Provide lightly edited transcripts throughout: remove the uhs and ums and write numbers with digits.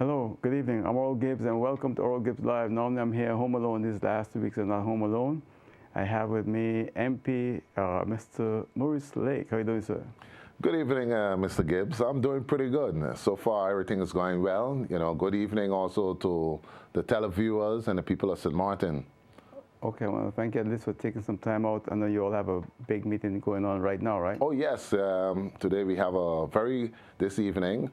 Hello, good evening. I'm Oral Gibbes and welcome to Oral Gibbes Live. Normally I'm here home alone. These last 2 weeks I'm not home alone. I have with me MP Mr. Maurice Lake. How are you doing, sir? Good evening, Mr. Gibbs. I'm doing pretty good. So far, everything is going well. Good evening also to the televiewers and the people of St. Martin. Okay, well, thank you at least for taking some time out. I know you all have a big meeting going on right now, right? Oh, yes. Today we have this evening,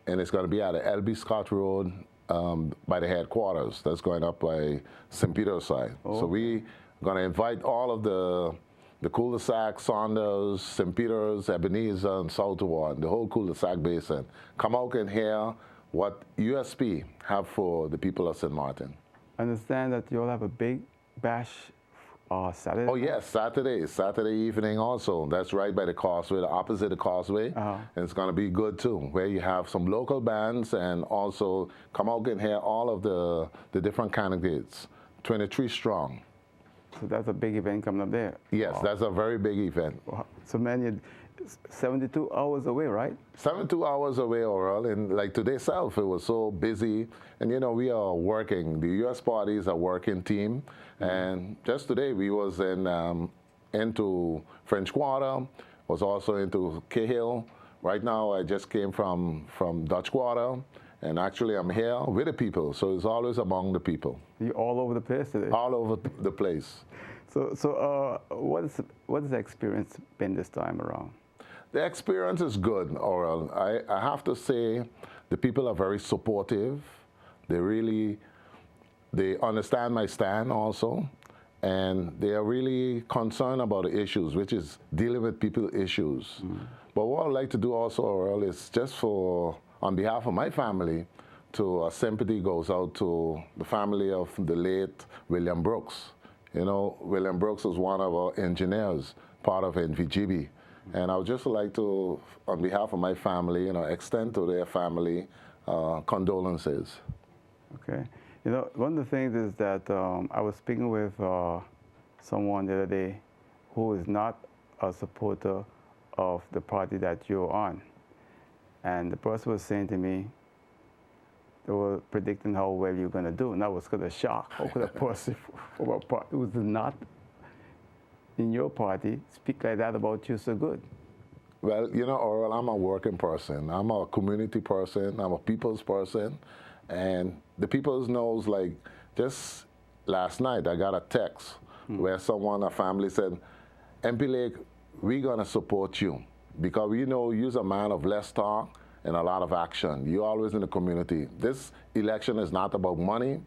and it's going to be at the L.B. Scott Road by the headquarters. That's going up by St. Peter's side. Oh. So we're going to invite all of the cul-de-sac, Saunders, St. Peter's, Ebenezer, and Southward, the whole cul-de-sac basin. Come out and hear what USP have for the people of St. Martin. I understand that you all have a big bash Saturday. Oh, yes, Saturday evening also. That's right by the Causeway, the opposite of the Causeway. Uh-huh. And it's going to be good, too, where you have some local bands and also come out and hear all of the different candidates, 23 strong. So that's a big event coming up there. Yes, Wow. That's a very big event. So man, you're 72 hours away, right? 72 hours away, Oral, and like today itself, it was so busy. And we are working. The U.S. party is a working team. And just today, we was into French Quarter, was also into Cahill. Right now, I just came from Dutch Quarter. And actually, I'm here with the people, so it's always among the people. You're all over the place today. All over the place. So what has the experience been this time around? The experience is good, Oral. I have to say the people are very supportive. They understand my stand also. And they are really concerned about the issues, which is dealing with people issues. But what I'd like to do also, Oral, is just on behalf of my family, sympathy goes out to the family of the late William Brooks. William Brooks was one of our engineers, part of NVGB. And I would just like to, on behalf of my family, extend to their family condolences. Okay. One of the things is that I was speaking with someone the other day who is not a supporter of the party that you're on. And the person was saying to me, they were predicting how well you're going to do. And I was kind of shocked. How could a person from a party who's not in your party speak like that about you so good? Well, Oral, I'm a working person. I'm a community person. I'm a people's person. And the people's knows, like, just last night, I got a text where a family said, MP Lake, we're going to support you. Because we know you're a man of less talk and a lot of action. You're always in the community. This election is not about money,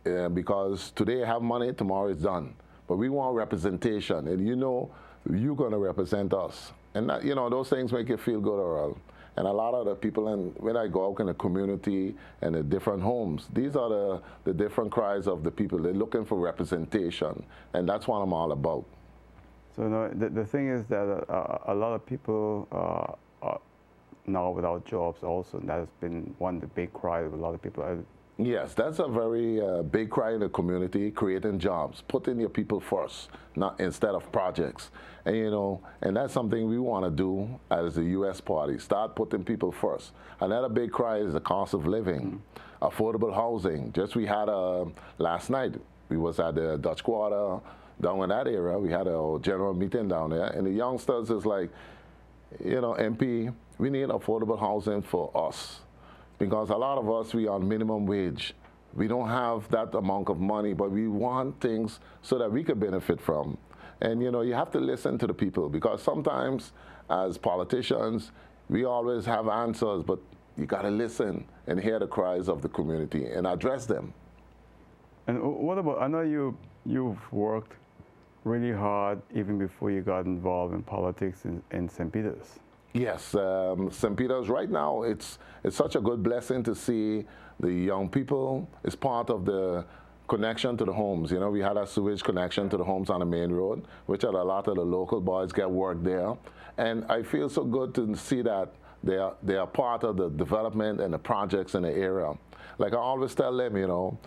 because today I have money, tomorrow it's done. But we want representation, and you're going to represent us. And that, those things make you feel good, Oral. And a lot of the people, when I go out in the community and the different homes, these are the different cries of the people. They're looking for representation, and that's what I'm all about. So the thing is that a lot of people are now without jobs also. And that has been one of the big cries of a lot of people. Yes, that's a very big cry in the community, creating jobs, putting your people first, not instead of projects. And and that's something we want to do as the U.S. party, start putting people first. Another big cry is the cost of living, affordable housing. Just we had last night, we was at the Dutch Quarter, down in that area. We had a general meeting down there, and the youngsters is like, MP, we need affordable housing for us. Because a lot of us, we are on minimum wage. We don't have that amount of money, but we want things so that we can benefit from. And you have to listen to the people, because sometimes as politicians, we always have answers, but you got to listen and hear the cries of the community and address them. And what about, I know you've worked really hard even before you got involved in politics in St. Peter's. Yes, St. Peter's right now, it's such a good blessing to see the young people. It's part of the connection to the homes. We had a sewage connection to the homes on the main road, which a lot of the local boys get work there. And I feel so good to see that they are part of the development and the projects in the area. Like I always tell them,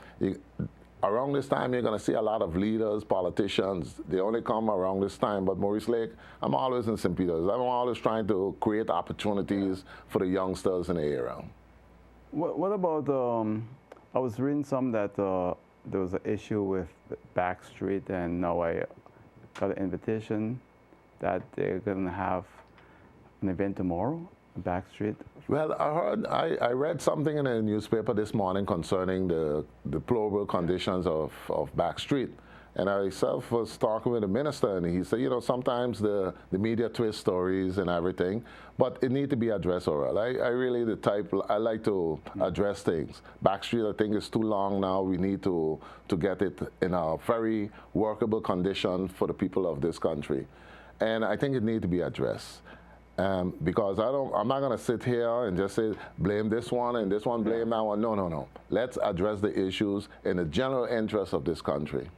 around this time, you're going to see a lot of leaders, politicians. They only come around this time. But Maurice Lake, I'm always in St. Peter's. I'm always trying to create opportunities for the youngsters in the area. What about, I was reading some that there was an issue with the Back Street, and now I got an invitation that they're going to have an event tomorrow, Back Street. Well, I read something in a newspaper this morning concerning the deplorable conditions of Back Street. And I myself was talking with the minister, and he said, you know, sometimes the media twist stories and everything, but it need to be addressed, Oral. I really the type, I like to address things. Back Street, I think, is too long now. We need to get it in a very workable condition for the people of this country. And I think it need to be addressed. Because I'm not going to sit here and just say, blame this one and this one, blame that one. No, no, no. Let's address the issues in the general interest of this country.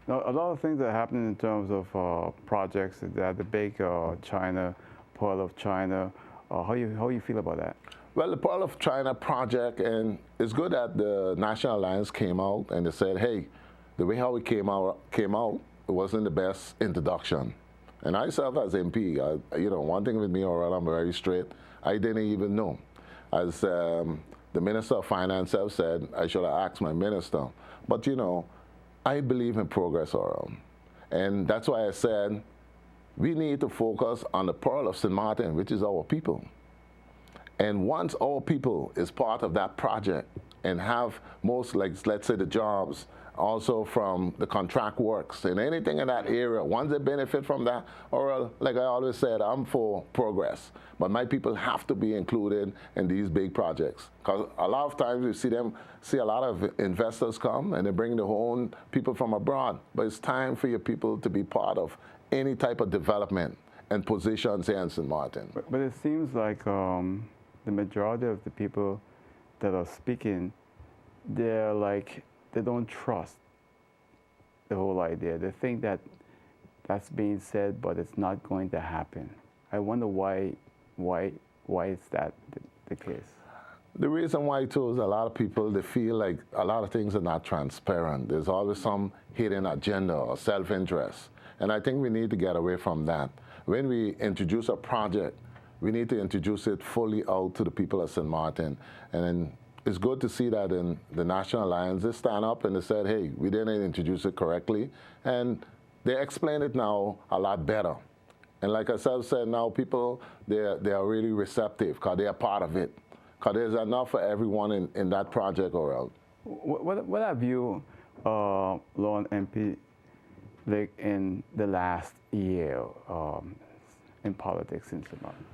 Now, a lot of things that happen in terms of projects, that the big China, Pearl of China, how you feel about that? Well, the Pearl of China project, and it's good that the National Alliance came out and they said, hey, the way how it came out, it wasn't the best introduction. And I serve as MP. You know, one thing with me, Oral, I'm very straight. I didn't even know. As the Minister of Finance have said, I should have asked my minister. But, you know, I believe in progress, Oral. And that's why I said we need to focus on the Pearl of St. Martin, which is our people. And once our people is part of that project and have most, like, let's say, the jobs, also from the contract works and anything in that area, once they benefit from that, or like I always said, I'm for progress. But my people have to be included in these big projects. Because a lot of times you see a lot of investors come and they bring their own people from abroad. But it's time for your people to be part of any type of development and positions here in St. Martin. But it seems like the majority of the people that are speaking, they're like, they don't trust the whole idea. They think that that's being said, but it's not going to happen. I wonder why is that the case? The reason why, too, is a lot of people, they feel like a lot of things are not transparent. There's always some hidden agenda or self-interest. And I think we need to get away from that. When we introduce a project, we need to introduce it fully out to the people of St. Martin. And it's good to see that in the National Alliance, they stand up and they said, hey, we didn't introduce it correctly. And they explain it now a lot better. And like I said, now people, they are really receptive because they are part of it. Because there's enough for everyone in that project around. What have you learned, MP, like in the last year in politics in St. Martin?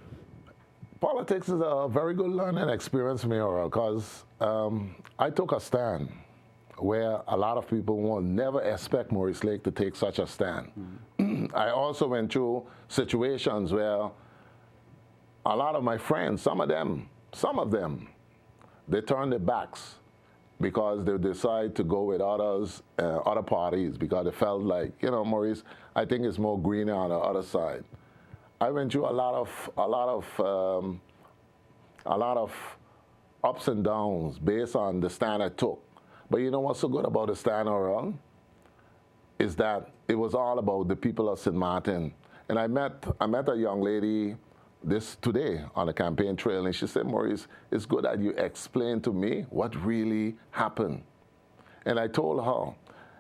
Politics is a very good learning experience for me, because I took a stand where a lot of people will never expect Maurice Lake to take such a stand. Mm-hmm. I also went through situations where a lot of my friends, some of them, they turned their backs because they decide to go with other parties because they felt like, you know, Maurice, I think it's more greener on the other side. I went through a lot of ups and downs based on the stand I took. But you know what's so good about the stand around is that it was all about the people of St. Martin. And I met a young lady today on the campaign trail, and she said, Maurice, it's good that you explain to me what really happened. And I told her,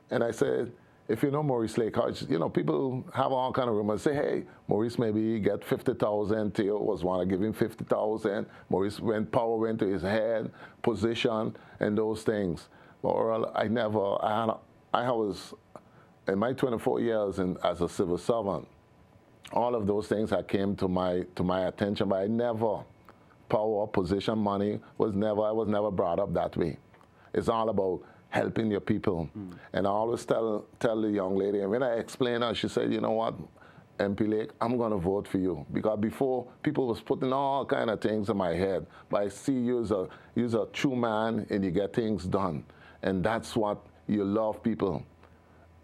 and I said, if you know Maurice Lake, you know, people have all kind of rumors. Say, hey, Maurice maybe get 50,000. Theo was want to give him 50,000. Maurice, when power went to his head, position, and those things. Or I was, in my 24 years as a civil servant, all of those things that came to my attention, but I never, power, position, money, I was never brought up that way. It's all about helping your people. Mm. And I always tell the young lady, and when I explain her, she said, you know what, MP Lake, I'm going to vote for you. Because before, people was putting all kind of things in my head. But I see you as a true man, and you get things done. And that's what you love people.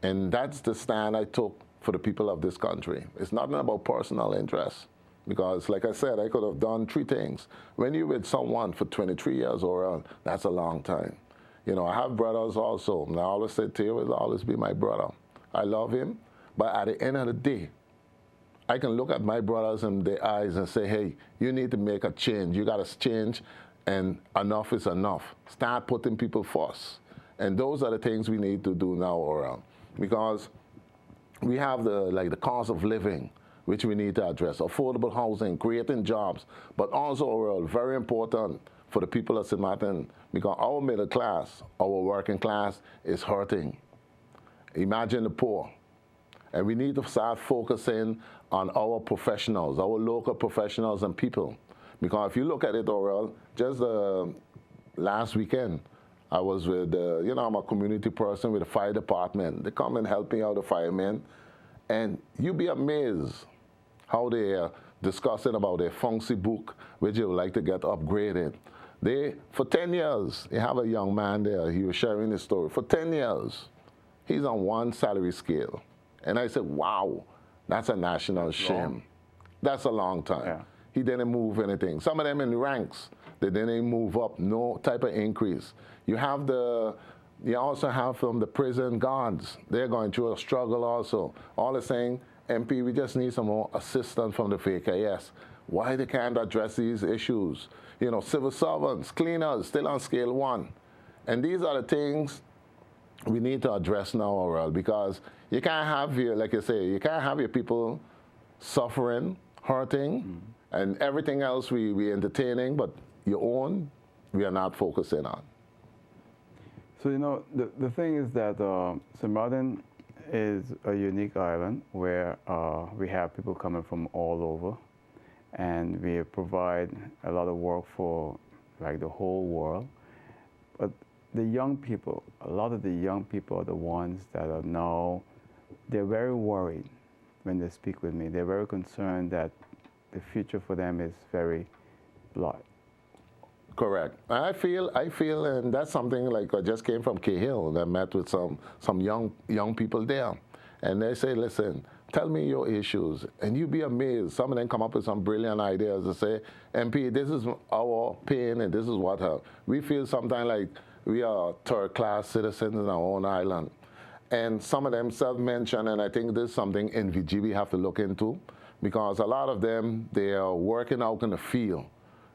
And that's the stand I took for the people of this country. It's nothing about personal interest. Because, like I said, I could have done 3 things. When you're with someone for 23 years or around, that's a long time. You know, I have brothers also. And I always say, Theo will always be my brother. I love him. But at the end of the day, I can look at my brothers in the eyes and say, hey, you need to make a change. You got to change and enough is enough. Start putting people first. And those are the things we need to do now, around, because we have the cost of living, which we need to address, affordable housing, creating jobs, but also very important for the people of St. Martin, because our middle class, our working class is hurting. Imagine the poor. And we need to start focusing on our professionals, our local professionals and people. Because if you look at it, Orel, just last weekend, I was with, I'm a community person with the fire department. They come and help me out, the firemen. And you'd be amazed how they are discussing about their funky book, which they would like to get upgraded. For 10 years, they have a young man there. He was sharing his story. For 10 years, he's on one salary scale. And I said, wow, that's a national shame. That's a long time. Yeah. He didn't move anything. Some of them in the ranks, they didn't move up, no type of increase. You also have from the prison guards. They're going through a struggle also. All the saying, MP, we just need some more assistance from the VKS. Why they can't address these issues? Civil servants, cleaners, still on scale 1. And these are the things we need to address now, Aurel, because you can't have like you say, you can't have your people suffering, hurting, and everything else we entertaining, but your own, we are not focusing on. So, the thing is that St. Martin is a unique island where we have people coming from all over, and we provide a lot of work for like the whole world. But the young people, a lot of the young people are the ones that are now, they're very worried when they speak with me. They're very concerned that the future for them is very blurred. Correct. I feel, and that's something like I just came from Cahill, and I met with some young people there, and they say, listen, tell me your issues, and you'd be amazed. Some of them come up with some brilliant ideas to say, MP, this is our pain, and this is what we feel sometimes like we are third-class citizens in our own island. And some of them self-mention, and I think this is something NVG we have to look into, because a lot of them, they are working out in the field,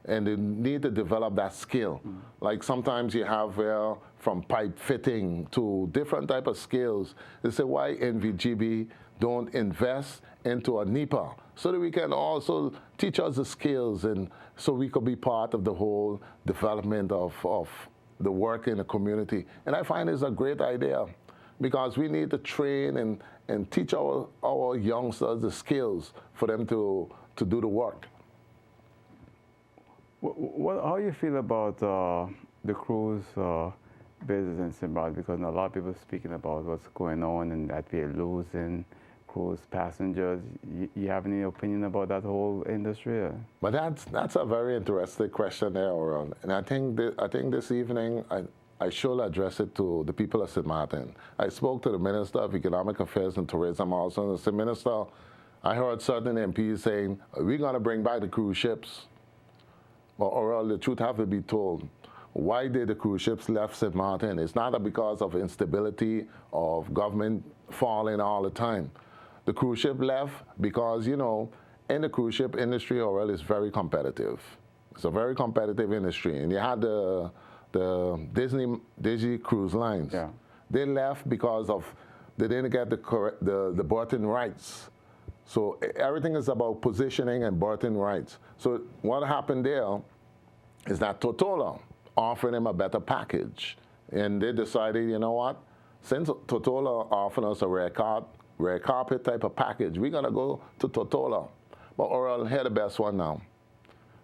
and they need to develop that skill. Like sometimes you have from pipe fitting to different type of skills. They say, why NVGB don't invest into a NEPA so that we can also teach us the skills, and so we could be part of the whole development of the work in the community. And I find it's a great idea, because we need to train and teach our youngsters the skills for them to do the work. How you feel about the cruise business in St. Martin? Because a lot of people are speaking about what's going on and that we're losing cruise passengers. You have any opinion about that whole industry? But that's a very interesting question there, Oral. And I think this evening I should address it to the people of St. Martin. I spoke to the Minister of Economic Affairs and Tourism also, and I said, Minister, I heard certain MPs saying, we're going to bring back the cruise ships. Or the truth have to be told. Why did the cruise ships left St. Martin? It's not because of instability of government falling all the time. The cruise ship left because, in the cruise ship industry, Orel, is very competitive. It's a very competitive industry. And you had the Disney cruise lines. Yeah. They left because they didn't get the berthing rights. So everything is about positioning and berthing rights. So what happened there is that Totola offered them a better package. And they decided, you know what? Since Totola offered us a red carpet type of package, we're going to go to Totola. But Oral, hear the best one now.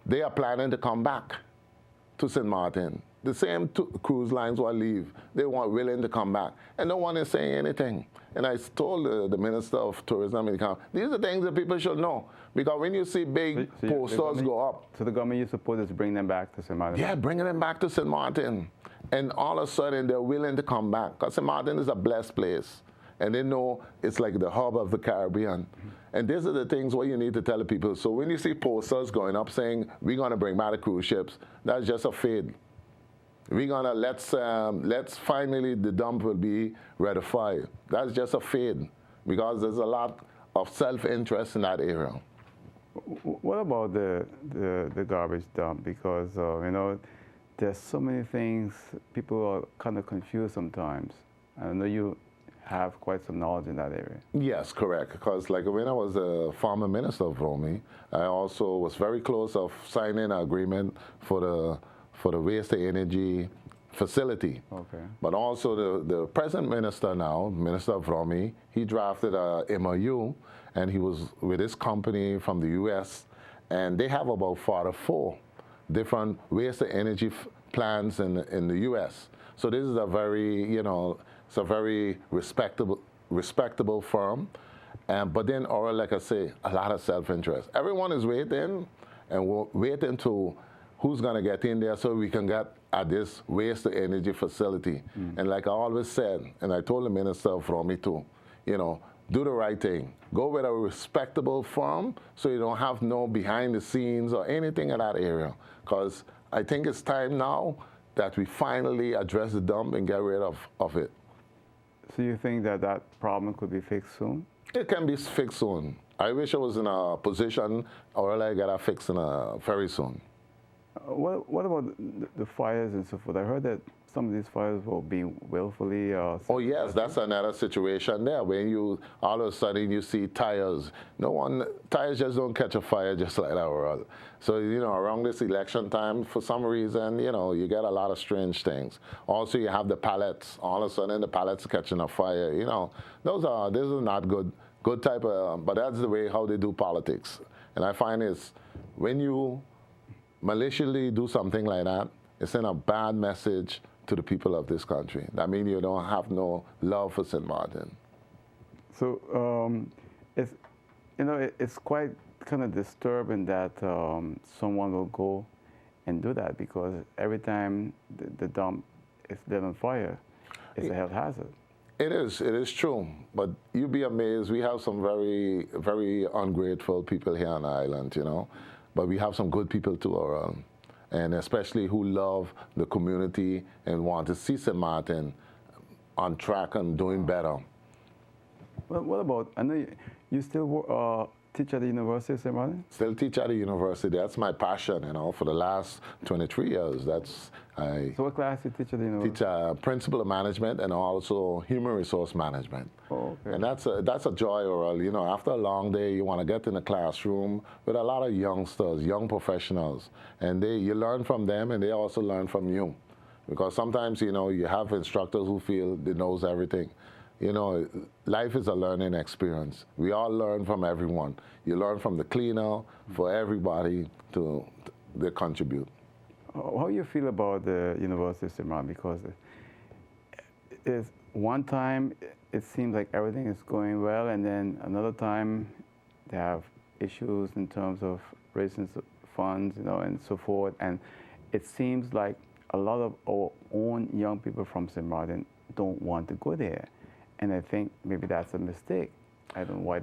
They are planning to come back to St. Martin. The same cruise lines will leave. They weren't willing to come back. And no one is saying anything. And I told the Minister of Tourism, these are things that people should know. Because when you see big posters go up. So the government, you suppose, is bringing them back to St. Martin? Yeah, bringing them back to St. Martin. And all of a sudden, they're willing to come back. Because St. Martin is a blessed place. And they know it's like the hub of the Caribbean. And these are the things what you need to tell the people. So when you see posters going up saying, we're going to bring back the cruise ships, that's just a fade. We're gonna let's finally the dump will be ratified. That's just a fade, because there's a lot of self-interest in that area. What about the garbage dump? Because there's so many things, people are kind of confused sometimes. I know you have quite some knowledge in that area. Yes, correct. Because like when I was a former minister of Romy, I also was very close of signing an agreement for the waste to energy facility. Okay. But also the present minister now, Minister of Romy, he drafted a MOU, and he was with his company from the US, and they have about 4 different waste to energy plants in the US. So this is a very, it's a very respectable firm. But then, or like I say, a lot of self-interest. Everyone is waiting, and we're waiting to who's going to get in there so we can get at this waste to energy facility. And like I always said, and I told the minister from me too, do the right thing. Go with a respectable firm so you don't have no behind the scenes or anything in that area. Because I think it's time now that we finally address the dump and get rid of it. So you think that that problem could be fixed soon? It can be fixed soon. I wish I was in a position or I got it fixed very soon. What about the fires and so forth? I heard that some of these fires were being willfully. Oh yes, that's another situation there. When you all of a sudden you see tires, tires just don't catch a fire just like that, world. So around this election time, for some reason, you get a lot of strange things. Also, you have the pallets. All of a sudden, the pallets catching a fire. This is not good type of. But that's the way how they do politics. And I find it's when you maliciously do something like that, it's in a bad message to the people of this country. That means you don't have no love for St. Martin. So it's quite kind of disturbing that someone will go and do that, because every time the dump is lit on fire, it's a health hazard. It is true, but you'd be amazed. We have some very, very ungrateful people here on the island, but we have some good people too around, and especially who love the community and want to see St. Martin on track and doing better. Well, what about, I know you still teach at the University of St. Martin? Still teach at the university. That's my passion, for the last 23 years. So what class do you teach at the university? Teach principal of management and also human resource management. Oh, okay. And that's a joy, Oral. After a long day, you want to get in the classroom with a lot of youngsters, young professionals, and you learn from them, and they also learn from you. Because sometimes, you have instructors who feel they knows everything. Life is a learning experience. We all learn from everyone. You learn from the cleaner, for everybody to contribute. How do you feel about the University of St. Martin? Because one time it seems like everything is going well, and then another time they have issues in terms of raising funds, and so forth. And it seems like a lot of our own young people from St. Martin don't want to go there. And I think maybe that's a mistake. I don't know why.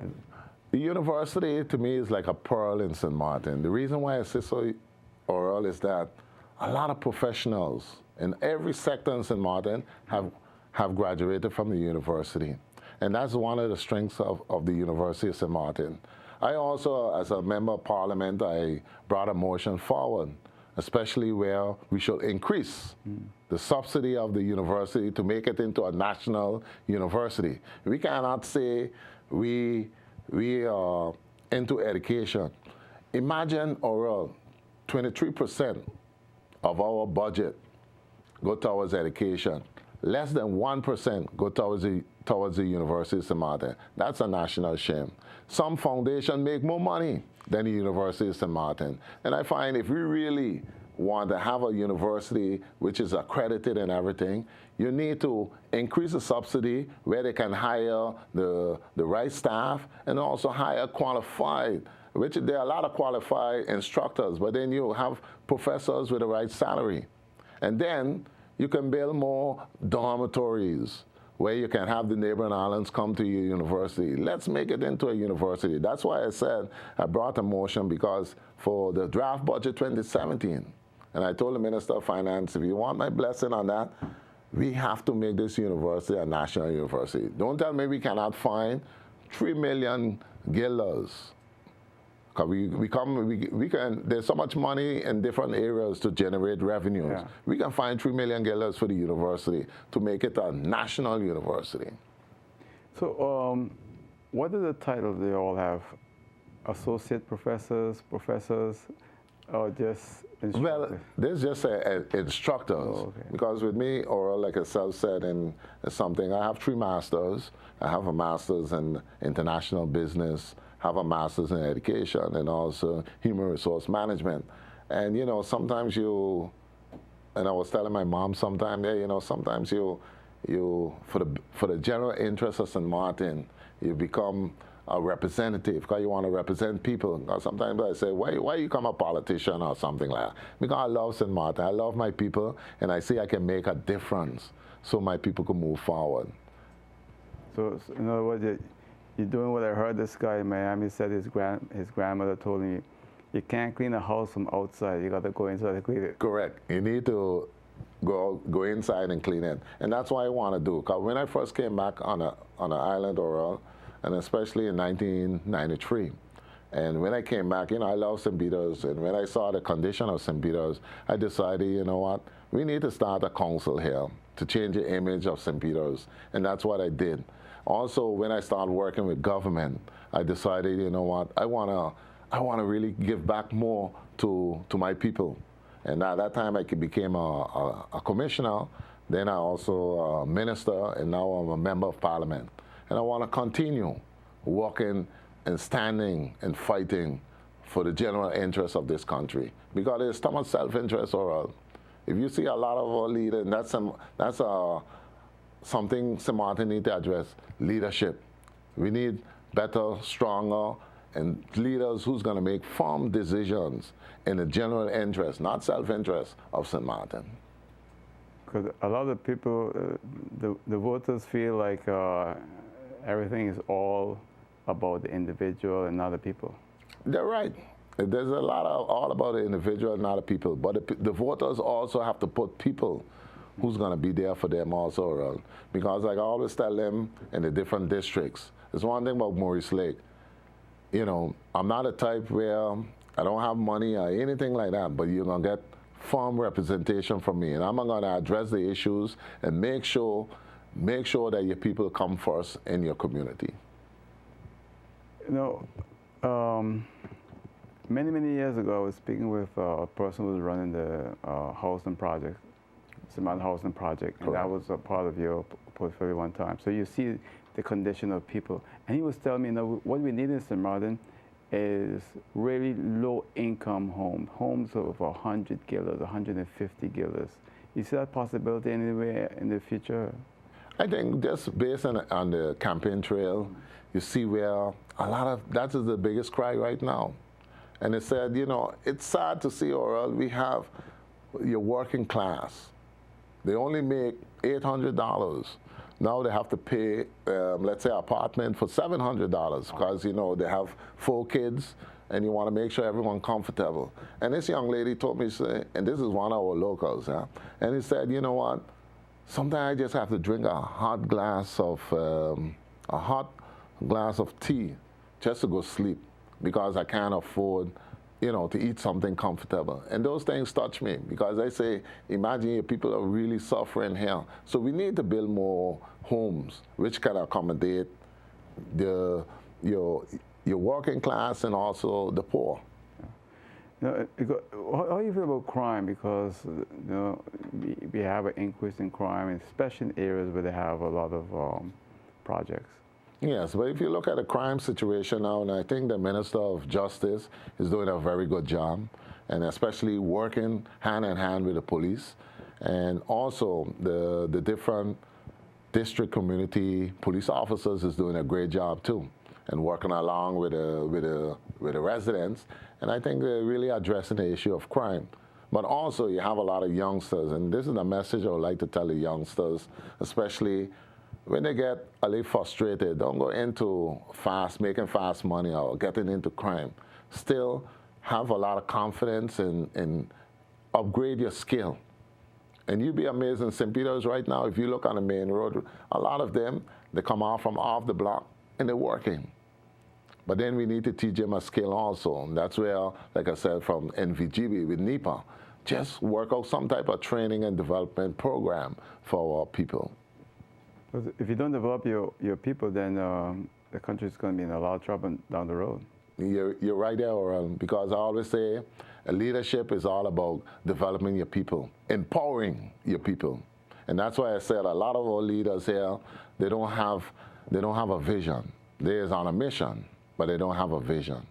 The university, to me, is like a pearl in St. Martin. The reason why I say so, Oral, is that a lot of professionals in every sector in St. Martin have graduated from the university. And that's one of the strengths of the University of St. Martin. I also, as a member of parliament, I brought a motion forward, especially where we should increase the subsidy of the university to make it into a national university. We cannot say we are into education. Imagine, Oral, 23% of our budget go towards education. Less than 1% go towards the University of St. Martin. That's a national shame. Some foundations make more money than the University of St. Martin. And I find if we really want to have a university which is accredited and everything, you need to increase the subsidy where they can hire the right staff and also hire qualified, which there are a lot of qualified instructors, but then you have professors with the right salary. And then you can build more dormitories where you can have the neighboring islands come to your university. Let's make it into a university. That's why I said I brought a motion, because for the draft budget 2017, and I told the Minister of Finance, if you want my blessing on that, we have to make this university a national university. Don't tell me we cannot find 3 million guilders, Cause we can, there's so much money in different areas to generate revenues. Yeah. We can find $3 million for the university to make it a national university. So, what are the titles they all have? Associate professors, or just instructors? Well, there's just instructors. Oh, okay. Because with me, or like I said in something, I have 3 masters. I have a master's in international business, have a master's in education, and also human resource management. And you know, sometimes and I was telling my mom sometime, yeah, you know, sometimes you for the general interest of St. Martin, you become a representative because you want to represent people. Because sometimes I say, why you become a politician or something like that? Because I love St. Martin, I love my people, and I see I can make a difference so my people can move forward. So in other words, you're doing what I heard this guy in Miami said his grandmother told him, you can't clean a house from outside, you got to go inside to clean it. Correct. You need to go inside and clean it. And that's what I want to do. Because when I first came back on an island, Oral, and especially in 1993, and when I came back, you know, I love St. Peter's, and when I saw the condition of St. Peter's, I decided, you know what, we need to start a council here to change the image of St. Peter's, and that's what I did. Also, when I started working with government, I decided, you know what, I want to really give back more to my people. And at that time, I became a commissioner. Then I also a minister, and now I'm a member of parliament. And I want to continue working and standing and fighting for the general interest of this country. Because there's so much self-interest, or if you see a lot of our leaders, and that's something St. Martin need to address, leadership. We need better, stronger, and leaders who's going to make firm decisions in the general interest, not self-interest, of St. Martin. Because a lot of people, the voters feel like everything is all about the individual and not the people. They're right. There's a lot of all about the individual and not the people. But the voters also have to put people who's going to be there for them also. Because like I always tell them in the different districts, there's one thing about Maurice Lake. You know, I'm not a type where I don't have money or anything like that, but you're going to get firm representation from me. And I'm going to address the issues and make sure that your people come first in your community. You know, many years ago, I was speaking with a person who was running the housing project, Cement Housing Project, and that was a part of your portfolio one time. So you see the condition of people. And he was telling me, you know, what we need in St. Martin is really low-income homes of 100 guilders, 150 guilders. You see that possibility anywhere in the future? I think just based on the campaign trail, you see where a lot of, that is the biggest cry right now. And it said, you know, it's sad to see, Oral, we have your working class. They only make $800. Now they have to pay, let's say, an apartment for $700 because, you know, they have 4 kids and you want to make sure everyone's comfortable. And this young lady told me, and this is one of our locals, and he said, you know what, sometimes I just have to drink a hot glass of tea just to go sleep because I can't afford, you know, to eat something comfortable. And those things touch me because I say, imagine your people are really suffering here. So we need to build more homes which can accommodate your working class and also the poor. You know, how do you feel about crime? Because you know, we have an increase in crime, especially in areas where they have a lot of projects. Yes, but if you look at the crime situation now, and I think the Minister of Justice is doing a very good job, and especially working hand in hand with the police, and also the different district community police officers is doing a great job too, and working along with the residents. And I think they're really addressing the issue of crime. But also you have a lot of youngsters, and this is the message I would like to tell the youngsters, especially when they get a little frustrated. Don't go into making fast money or getting into crime. Still have a lot of confidence and upgrade your skill. And you'd be amazed in St. Peter's right now, if you look on the main road, a lot of them, they come off from off the block and they're working. But then we need to teach them a skill also. And that's where, like I said, from NVGB with NEPA, just work out some type of training and development program for our people. Because if you don't develop your people, then the country is going to be in a lot of trouble down the road. You're right there, Oral, because I always say leadership is all about developing your people, empowering your people. And that's why I said a lot of our leaders here, they don't have a vision. They're on a mission, but they don't have a vision.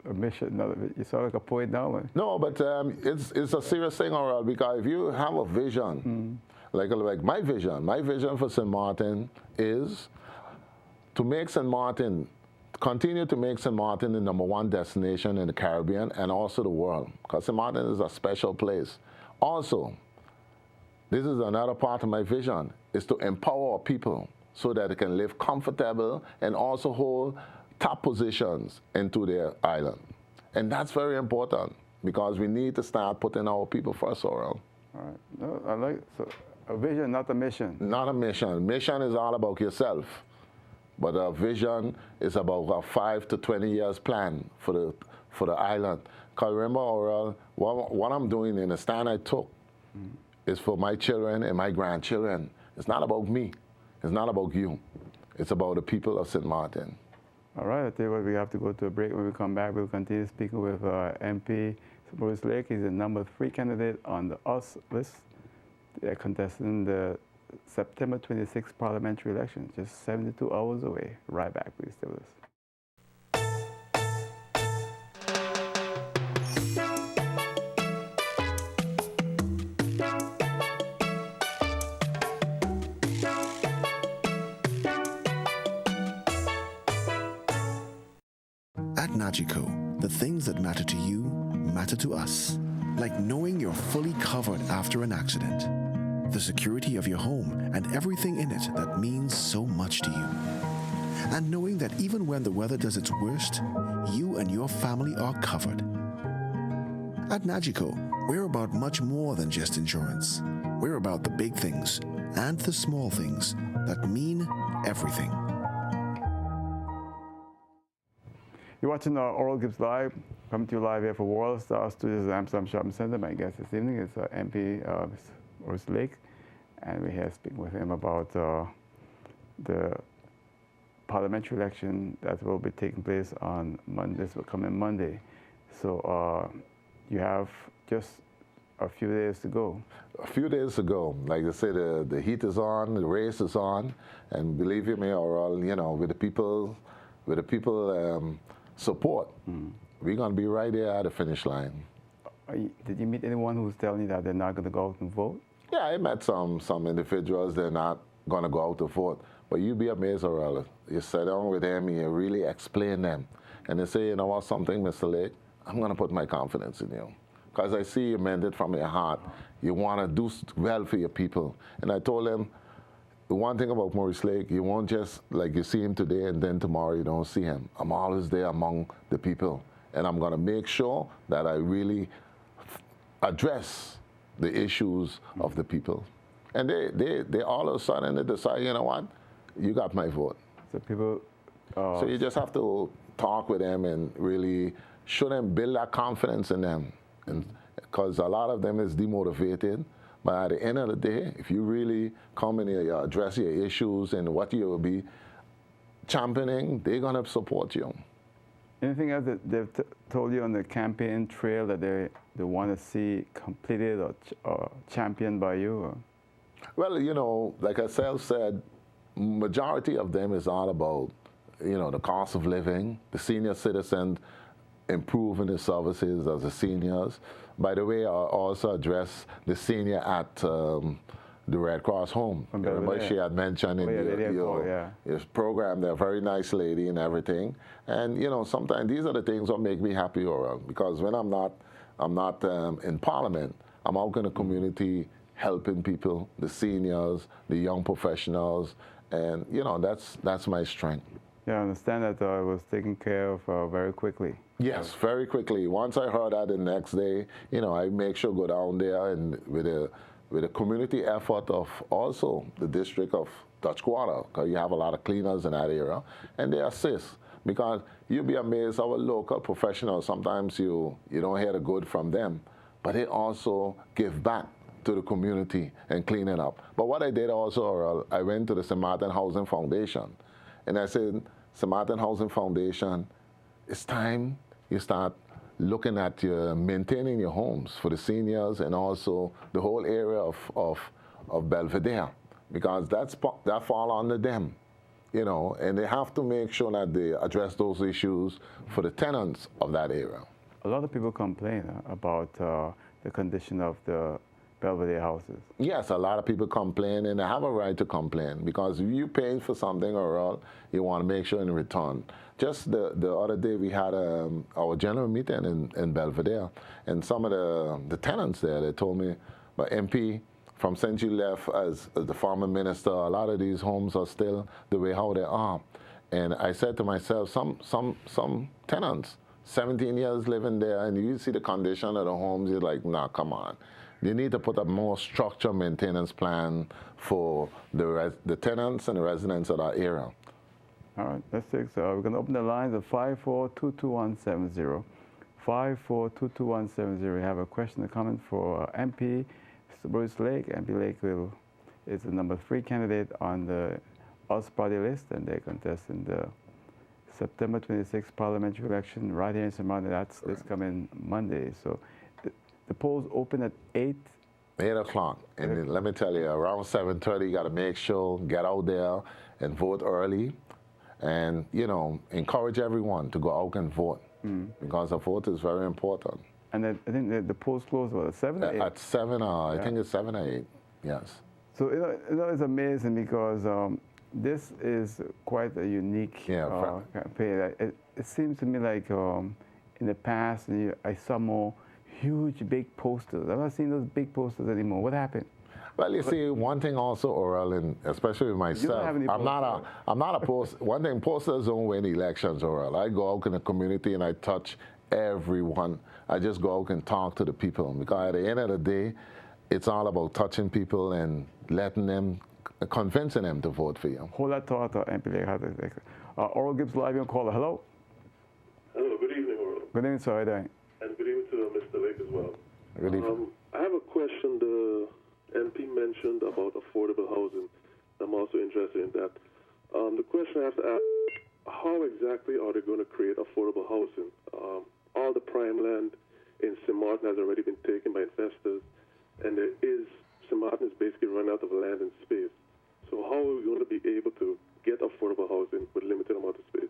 A mission? No, you sound like a poet now. No, but it's a serious thing, Oral, because if you have a vision, like my vision for St. Martin is to make St. Martin, continue to make St. Martin the #1 destination in the Caribbean and also the world, because St. Martin is a special place. Also, this is another part of my vision, is to empower our people so that they can live comfortable and also hold top positions into their island. And that's very important, because we need to start putting our people first, Oral. All right. No, I like so a vision, not a mission. Not a mission. Mission is all about yourself. But a vision is about a 5 to 20 years plan for the island. Because remember, Oral, what I'm doing in the stand I took is for my children and my grandchildren. It's not about me. It's not about you. It's about the people of St. Martin. All right, I tell you what, we have to go to a break. When we come back, we'll continue speaking with MP Maurice Lake. He's the #3 candidate on the US list. They're contesting the September 26th parliamentary election, just 72 hours away. Right back, please stay with us. At Nagico, the things that matter to you matter to us. Like knowing you're fully covered after an accident, the security of your home and everything in it that means so much to you. And knowing that even when the weather does its worst, you and your family are covered. At Nagico, we're about much more than just insurance. We're about the big things and the small things that mean everything. You're watching Oral Gibbes Live, coming to you live here for World Star Studios at Amsterdam Shopping Center. My guest this evening is MP Maurice Lake, and we're here speaking with him about the parliamentary election that will be taking place on Monday, this coming Monday. So you have just a few days to go. A few days to go. Like I said, the heat is on, the race is on, and believe you me, Oral, with the people support, we're going to be right there at the finish line. Did you meet anyone who's telling you that they're not going to go out and vote? Yeah, I met some individuals, they're not going to go out to vote. But you'd be amazed, Aurel. You sit down with them and you really explain them. And they say, you know what, something, Mr. Lake, I'm going to put my confidence in you. Because I see you meant it from your heart. You want to do well for your people. And I told them, the one thing about Maurice Lake, you won't just, like you see him today and then tomorrow you don't see him. I'm always there among the people. And I'm going to make sure that I really address the issues of the people. And they all of a sudden they decide, you know what, you got my vote. So people... So you just have to talk with them and really show them, build that confidence in them. And because a lot of them is demotivated. But at the end of the day, if you really come in here, address your issues and what you will be championing, they're going to support you. Anything else that they've told you on the campaign trail that they want to see completed or championed by you? Or? Well, like I said, majority of them is all about, the cost of living, the senior citizen improving the services as the seniors. By the way, I also addressed the senior at the Red Cross home. Remember she had mentioned in your program, they're a very nice lady and everything. And, sometimes these are the things that make me happy, Oral, because when I'm not in Parliament, I'm out in the community helping people, the seniors, the young professionals, and, that's my strength. Yeah, I understand that it was taken care of very quickly. Yes, very quickly. Once I heard that the next day, I make sure go down there and with a community effort of also the district of Dutch Quarter, because you have a lot of cleaners in that area, and they assist. Because you'll be amazed, our local professionals, sometimes you don't hear the good from them, but they also give back to the community and clean it up. But what I did also, I went to the St. Martin Housing Foundation, and I said, St. Martin Housing Foundation, it's time you start looking at maintaining your homes for the seniors and also the whole area of Belvedere, because that fall under them, you know, and they have to make sure that they address those issues for the tenants of that area. A lot of people complain about the condition of the Belvedere houses. Yes, a lot of people complain, and they have a right to complain, because if you pay for something or all, you want to make sure in return. Just the other day, we had our general meeting in Belvedere, and some of the tenants there, they told me, but MP, from since you left as the former minister, a lot of these homes are still the way how they are. And I said to myself, some tenants, 17 years living there, and you see the condition of the homes, you're like, nah, come on. You need to put a more structured maintenance plan for the tenants and the residents of that area. All right, let's take, so we're going to open the lines at 5422170. 5422170. We have a question or comment for MP Maurice Lake. MP Lake is the number 3 candidate on the US party list, and they contest in the September 26th parliamentary election right here in St. Martin. That's this coming Monday. So the polls open at 8 o'clock. And let me tell you, around 7:30, you got to make sure, get out there and vote early. And, you know, encourage everyone to go out and vote, because a vote is very important. And I think the polls close at 7 or 8? At 7, I think it's 7 or 8, yes. So, you know, it's amazing because this is quite a unique campaign. It seems to me like in the past, I saw more huge, big posters. I'm not seeing those big posters anymore. What happened? Well, you see, one thing also, Oral, and especially with myself, I'm not a post. One thing, posters don't win elections, Oral. I go out in the community and I touch everyone. I just go out and talk to the people, because at the end of the day, it's all about touching people and letting them, convincing them to vote for you. Hold that thought, MP. Oral Gibbes live on caller. Hello. Hello. Good evening, Oral. Good evening, sir. How are you doing? And good evening to Mr. Lake as well. Good evening. I have a question. The MP mentioned about affordable housing. I'm also interested in that. The question I have to ask, how exactly are they going to create affordable housing? All the prime land in St. Martin has already been taken by investors, and St. Martin is basically run out of land and space. So how are we going to be able to get affordable housing with limited amount of space?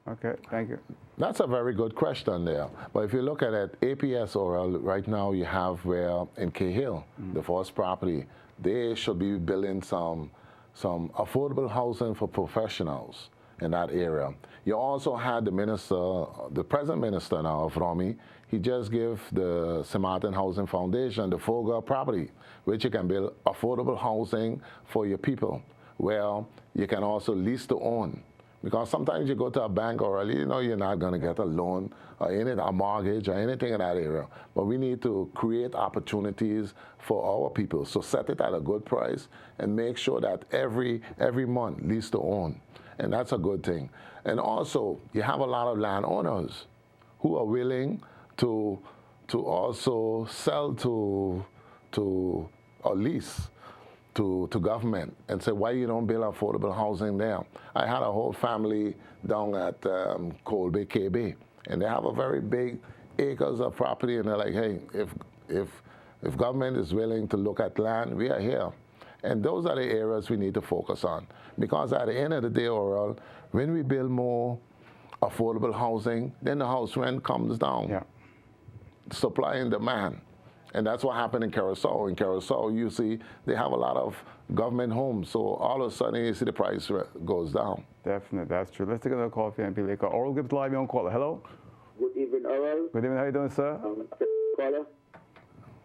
Okay, thank you. That's a very good question there. But if you look at it, APS Oral, right now you have where in Cahill, the first property, they should be building some affordable housing for professionals in that area. You also had the present minister now of Romy, he just gave the St. Martin Housing Foundation the Foga property, which you can build affordable housing for your people, where you can also lease to own. Because sometimes you go to a bank or you know you're not going to get a loan or a mortgage or anything in that area. But we need to create opportunities for our people. So set it at a good price and make sure that every month lease to own. And that's a good thing. And also, you have a lot of landowners who are willing to also sell to or lease to government and say, why you don't build affordable housing there? I had a whole family down at Colby, KB, and they have a very big acres of property, and they're like, hey, if government is willing to look at land, we are here. And those are the areas we need to focus on. Because at the end of the day, Oral, when we build more affordable housing, then the house rent comes down. Yeah. Supply and demand. And that's what happened in Curacao. In Curacao, you see, they have a lot of government homes. So all of a sudden, you see the price goes down. Definitely, that's true. Let's take another call for MP Lake. Oral Gibbes live on caller. Hello. Good evening, Oral. Good evening. How you doing, sir? Caller.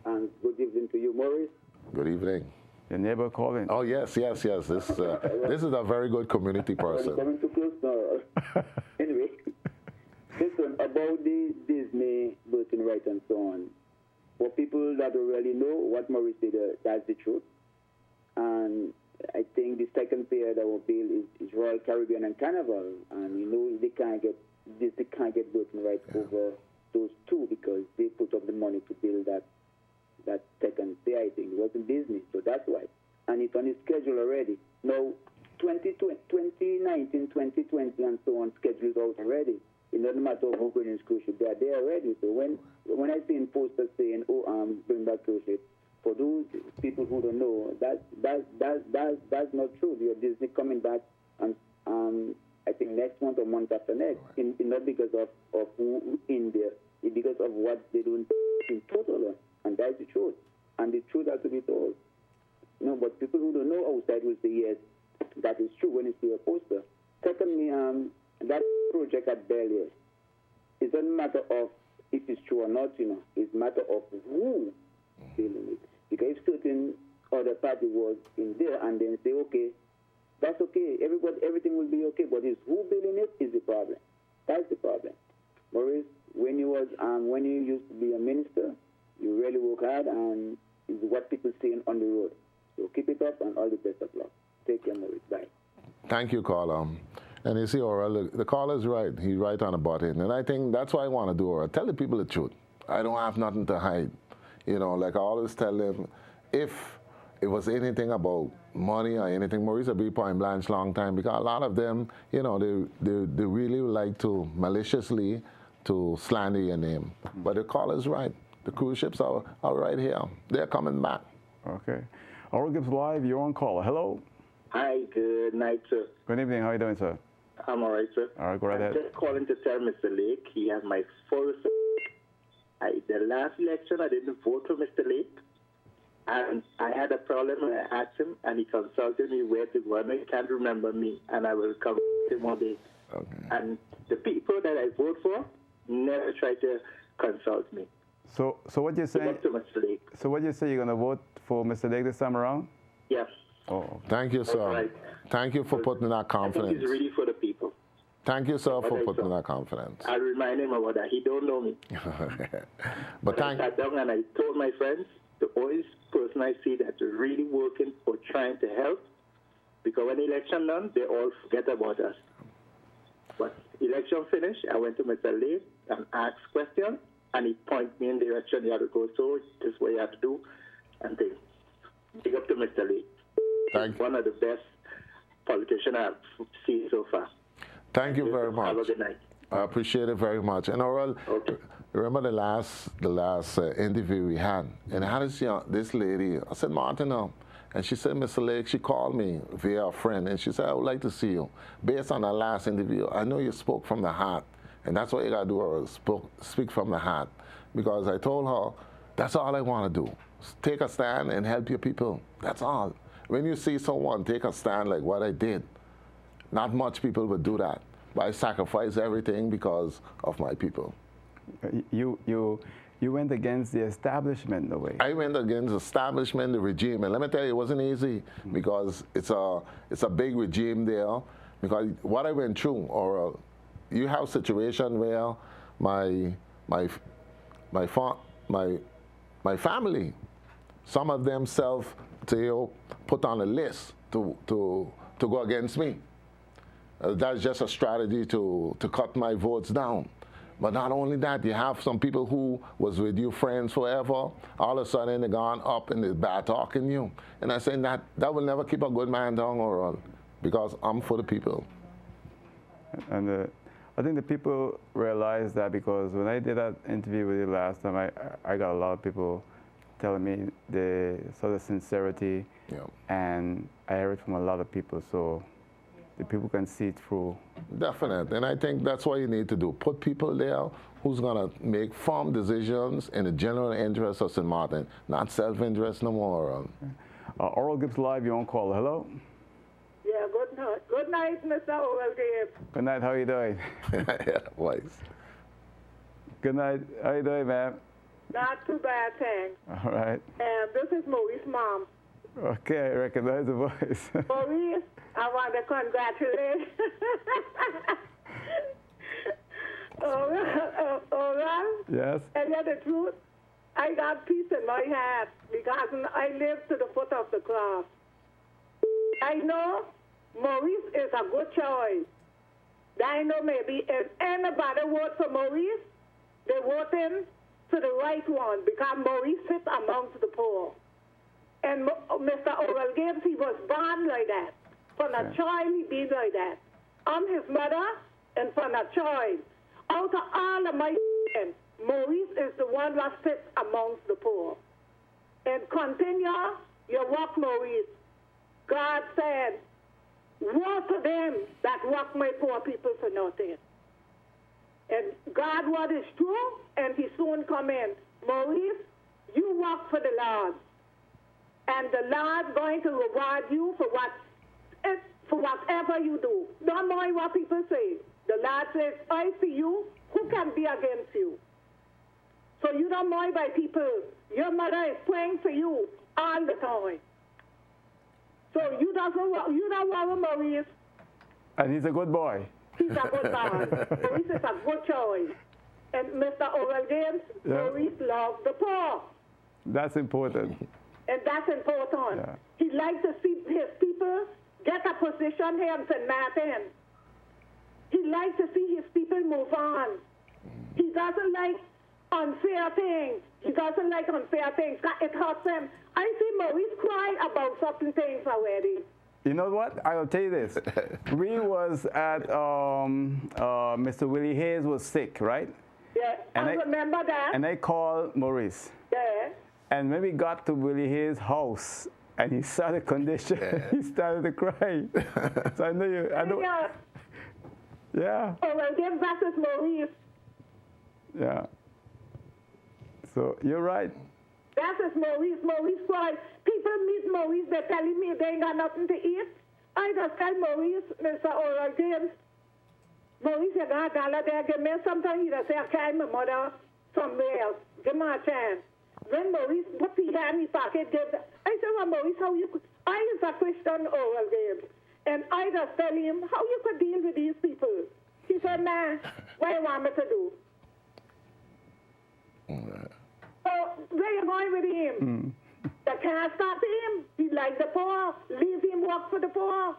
And good evening to you, Maurice. Good evening. Your neighbor calling. Oh, yes. This is a very good community person. Coming too close now. Anyway, listen, about the Disney voting right and so on. For people that already know what Maurice did, that's the truth. And I think the second pair that will build is Royal Caribbean and Carnival, and they can't get working right over those two because they put up the money to build that second pair. I think it wasn't Disney, so that's why, and it's on the schedule already. Now 2019, 2020, and so on schedules out already. It doesn't matter how good is cruise ship, they are there already. So when I see in posters saying, bring back cruise ship, for those people who don't know, that's not true. You have Disney coming back, and I think next month or month after next. Not because of who in there, it's because of what they do in total, and that's the truth. And the truth has to be told. But people who don't know outside will say yes, that is true when you see a poster. Secondly, that project at Bellier, it doesn't matter of if it's true or not, it's a matter of who building it. Because if certain other party was in there and then say, okay, that's okay, everything will be okay, but it's who building it is the problem. That's the problem. Maurice, when you used to be a minister, you really work hard, and it's what people saying on the road. So keep it up, and all the best of luck. Take care, Maurice. Bye. Thank you, caller. And you see, Aurel, the caller's right. He's right on the button. And I think that's what I want to do, Aurel. Tell the people the truth. I don't have nothing to hide. Like I always tell them, if it was anything about money or anything, Maurice would be point blank long time, because a lot of them, they really like to maliciously to slander your name. But the caller's right. The cruise ships are right here. They're coming back. Okay. Oral Gibbs Live, you're on caller. Hello. Hi, good night, sir. Good evening. How are you doing, sir? I'm all right, sir. All right, go right ahead. I'm just calling to tell Mr. Lake he has my full support. The last election, I didn't vote for Mr. Lake, and I had a problem, and I asked him, and he consulted me where to go, and he can't remember me, and I will come to him one day. Okay. And the people that I vote for never try to consult me. So what you're saying? To Mr. Lake. So what you say, you're going to vote for Mr. Lake this time around? Yes. Oh, okay. Thank you, sir. Right. Thank you for putting that I think confidence. he's really for the people. Thank you, sir, for Okay, putting sir. that confidence. I'll remind him about that. He don't know me. But I sat down and I told my friends, the only person I see that's really working or trying to help, because when election done, they all forget about us. But election finished, I went to Mr. Lee and asked questions, and he pointed me in the direction you have to go. So this is what you have to do, and things. Big up to Mr. Lee. Thank One of the best politicians I've seen so far. Thank you very much. Have a good night. I appreciate it very much. And Aurel, remember the last interview we had, and I had this lady. I said, Martin, and she said, Mr. Lake, she called me via a friend, and she said, I would like to see you. Based on our last interview, I know you spoke from the heart, and that's what you got to do, Aurel, speak from the heart. Because I told her, that's all I want to do. Take a stand and help your people. That's all. When you see someone take a stand like what I did, not much people would do that. But I sacrifice everything because of my people. You went against the establishment in a way. I went against the establishment, the regime, and let me tell you, it wasn't easy because it's a big regime there. Because what I went through, or you have a situation where my family, some of them put on a list to go against me. That's just a strategy to cut my votes down. But not only that, you have some people who was with you friends forever, all of a sudden they're gone up and they're bad talking you. And I say that will never keep a good man down, or because I'm for the people. And I think the people realize that, because when I did that interview with you last time, I got a lot of people telling me the sort of sincerity, and I heard it from a lot of people, so the people can see through. Definitely, and I think that's what you need to do. Put people there who's going to make firm decisions in the general interest of St. Martin, not self-interest no more. Oral Gibbs Live, you're on call. Hello? Yeah, good night. Good night, Mr. Oral Gibbs. Good night, how are you doing? Yeah, voice. Good night, how are you doing, ma'am? Not too bad, thanks. All right. This is Maurice's mom. Okay, I recognize the voice. Maurice, I want to congratulate. All right? Yes? And yet the truth, I got peace in my heart because I live to the foot of the cross. I know Maurice is a good choice. I know maybe if anybody vote for Maurice, they vote him to the right one because Maurice sits amongst the poor. And Mr. Oral Gibbes, he was born like that. From a child, he been like that. I'm his mother, and from a child. Out of all of my friends, Maurice is the one that sits amongst the poor. And continue your work, Maurice. God said, woe to them that work my poor people for nothing. And God word is true, and he soon come in. Maurice, you work for the Lord. And the Lord's going to reward you for whatever you do. Don't mind what people say. The Lord says, I see you, who can be against you? So you don't mind by people. Your mother is praying for you all the time. So you don't worry, Maurice. And he's a good boy. He's a good boy. Maurice is a good choice. And Mr. Oral Gibbes, Maurice loves the poor. That's important. And that's important. Yeah. He likes to see his people get a position here in St. Martin. He likes to see his people move on. He doesn't like unfair things. He doesn't like unfair things. It hurts him. I see Maurice cry about certain things already. You know what? I'll tell you this. We was at Mr. Willie Hayes was sick, right? Yeah, and I remember that. And I called Maurice. Yeah. And when we got to Willie Hayes' house, and he saw the condition, he started to cry. So I know you. I know. Yeah. Oh, well, give that is Maurice. Yeah. So you're right. That is Maurice. Maurice cries. People meet Maurice. They're telling me they ain't got nothing to eat. I just tell Maurice, Mr. Oral Gibbes, Maurice, you got a dollar there. Give me something. He just say, I carry my mother somewhere else. Give me a chance. When Maurice put his hand in his pocket, I said, well, Maurice, how you could... I is a Christian Oral Gibbes. And I just tell him, how you could deal with these people? He said, man, what you want me to do? So, where you going with him? They can't stop him. He like the poor. Leave him work for the poor.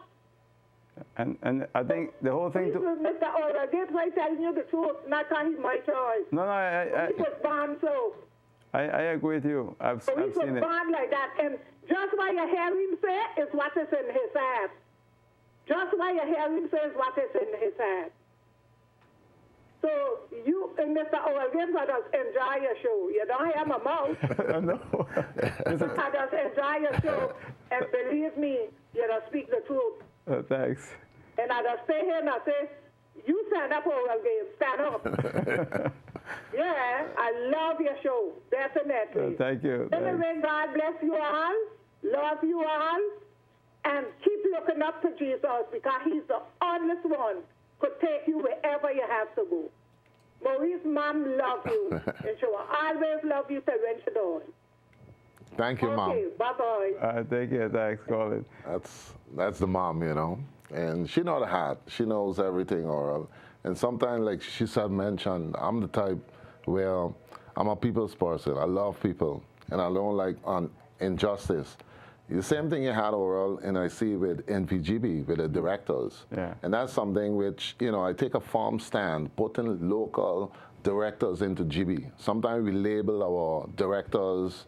And I think the whole thing... Mr. Oral Gibbes, I telling you the truth. Not that he's my choice. No, he was born so. I agree with you. I've seen it. He was born like that. And just what you hear him say is what is in his heart. Just what you hear him say is what is in his heart. So you and Mr. Oral Gibbes, I just enjoy your show. You don't hear my mouth. I know. I just enjoy your show. And believe me, you just speak the truth. Thanks. And I just stay here and I say, you stand up, Oral Gibbes. Stand up. Yeah, I love your show. Definitely. Thank you. Anyway, God bless you all. Love you all. And keep looking up to Jesus because he's the honest one could take you wherever you have to go. Maurice, Mom loves you. And she will always love you till when she dies. Thank you, Mom. Okay, bye-bye. Thank you. Thanks, Colin. That's the mom, you know. And she knows the hat. She knows everything, Oral. And sometimes, like she said, mentioned, I'm the type where I'm a people's person. I love people. And I don't like injustice. The same thing you had, Oral, and I see with NPGB, with the directors. Yeah. And that's something which, you know, I take a firm stand, putting local directors into GB. Sometimes we label our directors,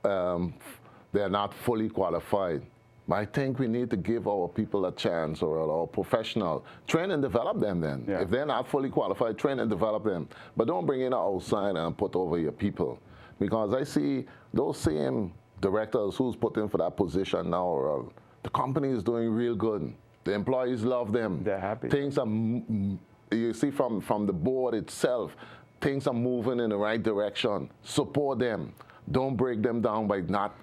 they're not fully qualified. But I think we need to give our people a chance, or our professional. Train and develop them then. Yeah. If they're not fully qualified, train and develop them. But don't bring in an outsider and put over your people. Because I see those same directors who's put in for that position now, or the company is doing real good. The employees love them. They're happy. Things are, you see from the board itself, things are moving in the right direction. Support them. Don't break them down by not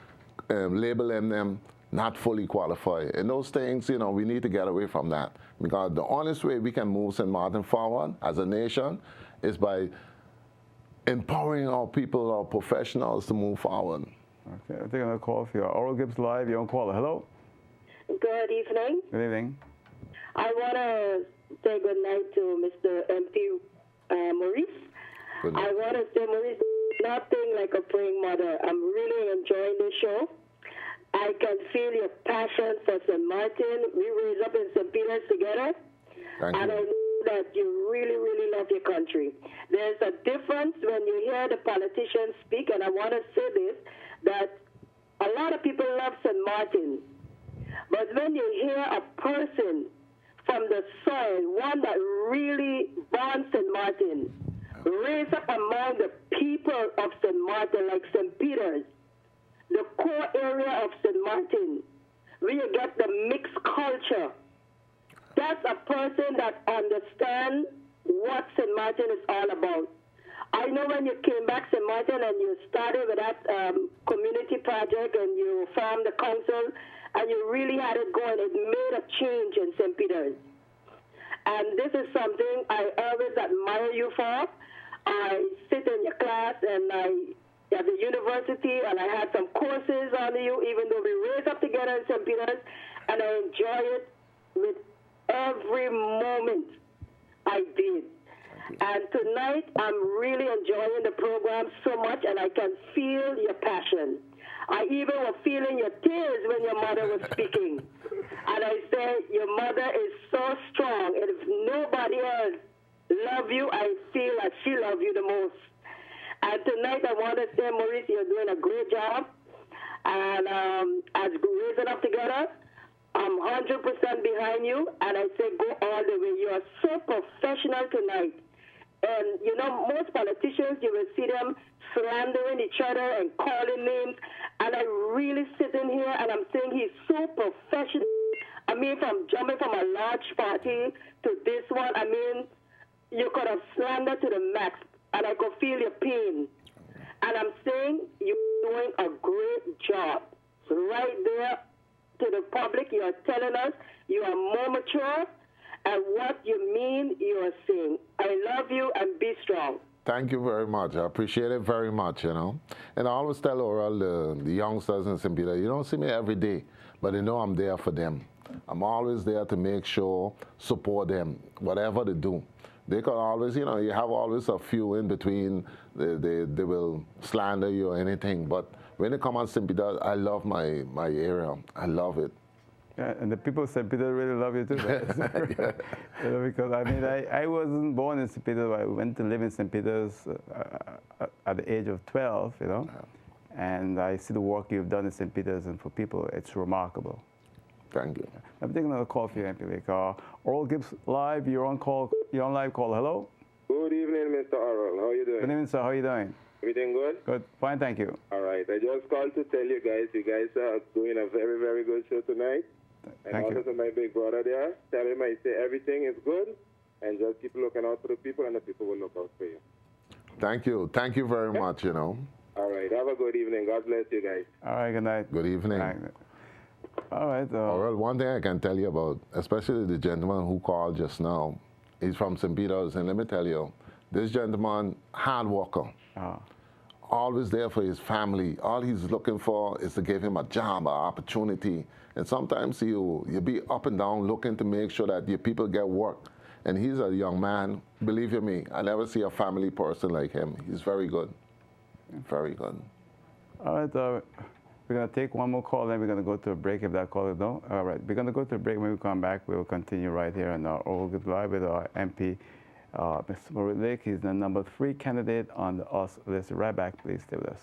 labeling them not fully qualified. And those things, you know, we need to get away from that. Because the honest way we can move St. Martin forward as a nation is by empowering our people, our professionals to move forward. Okay, I think I'm going to call for you. Oral Gibbes Live, you're on caller. Hello? Good evening. Good evening. I want to say good night to Mr. MP Maurice. Good night. I want to say, Maurice, nothing like a praying mother. I'm really enjoying this show. I can feel your passion for St. Martin. We raised up in St. Peter's together. Thank and you. I know that you really, really love your country. There's a difference when you hear the politicians speak, and I want to say this, that a lot of people love St. Martin. But when you hear a person from the soil, one that really born St. Martin, raised up among the people of St. Martin, like St. Peter's, the core area of St. Martin, where you get the mixed culture, that's a person that understands what St. Martin is all about. I know when you came back, St. Martin, and you started with that community project and you formed the council and you really had it going, it made a change in St. Peter's. And this is something I always admire you for. I sit in your class and at the university, and I had some courses on you, even though we raised up together in St. Peter's, and I enjoy it with every moment I did. And tonight, I'm really enjoying the program so much, and I can feel your passion. I even was feeling your tears when your mother was speaking. And I said, your mother is so strong, and if nobody else loves you, I feel like she loves you the most. And tonight, I want to say, Maurice, you're doing a great job. And as raising up together, I'm 100% behind you, and I say go all the way. You are so professional tonight. And, you know, most politicians, you will see them slandering each other and calling names. And I really sit in here, and I'm saying he's so professional. I mean, from jumping from a large party to this one, I mean, you could have slandered to the max, and I could feel your pain. And I'm saying you're doing a great job. Right there to the public, you are telling us you are more mature, and what you mean, you are saying. I love you, and be strong. Thank you very much. I appreciate it very much, you know. And I always tell Oral, the youngsters in St. Peter, you don't see me every day, but they know I'm there for them. I'm always there to make sure, support them, whatever they do. They can always, you know, you have always a few in between, they will slander you or anything, but when they come on St. Peter, I love my area. I love it. Yeah, and the people of St. Peter really love you too. Yeah. You know, because I mean, I wasn't born in St. Peter. I went to live in St. Peter's at the age of 12, you know, and I see the work you've done in St. Peter's, and for people, it's remarkable. Thank you. I'm taking another call for you, MP. Oral Gibbes live. You're on call. You're on live call. Hello. Good evening, Mr. Oral. How are you doing? Good evening, sir. How are you doing? Everything good? Good. Fine, thank you. All right. I just called to tell you guys are doing a very, very good show tonight. And Thank also you. to my big brother there, tell him I say everything is good, and just keep looking out for the people, and the people will look out for you. Thank you. Thank you very much, you know. All right. Have a good evening. God bless you guys. All right. Good night. Good evening. All right. Well, one thing I can tell you about, especially the gentleman who called just now, he's from St. Peter's, and let me tell you, this gentleman, hard worker, always there for his family. All he's looking for is to give him a job, an opportunity. And sometimes you be up and down looking to make sure that your people get work. And he's a young man, believe you me, I never see a family person like him. He's very good, very good. All right. We're going to take one more call, then we're going to go to a break if that call is no. All right. We're going to go to a break. When we come back, we'll continue right here on our Oral Gibbes Live with our MP, Mr. Maurice. He's the number 3 candidate on the US list. Right back. Please stay with us.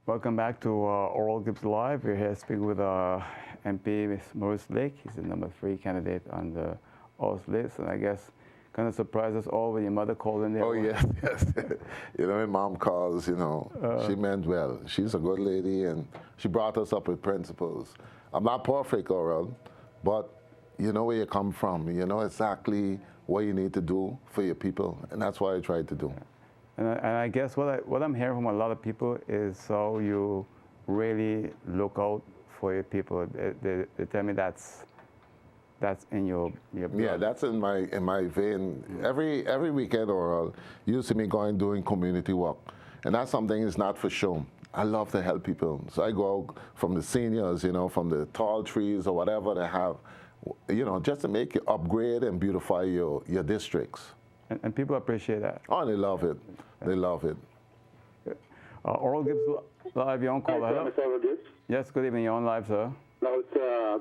Welcome back to Oral Gibbes Live. We're here speaking with MP, Mr. Maurice Lake. He's the number 3 candidate on the US list. And I guess kind of surprised us all when your mother called in there. Oh, yes, yes. You know, my mom calls, you know, she meant well. She's a good lady, and she brought us up with principles. I'm not perfect, Oral, but you know where you come from. You know exactly what you need to do for your people, and that's what I try to do. And I guess what I'm hearing from a lot of people is how you really look out for your people. They tell me that's in your blood. Yeah, that's in my vein. Every weekend, Oral, you see me going doing community work, and that's something that's not for show. I love to help people, so I go out from the seniors, you know, from the tall trees or whatever they have, you know, just to make you upgrade and beautify your districts. And people appreciate that. Oh, they love it. They love it. Oral Gibbes live, you're on call. Hi, Hello? Mr. Oral Gibbes. Yes, good evening. You're on live, sir. Now it's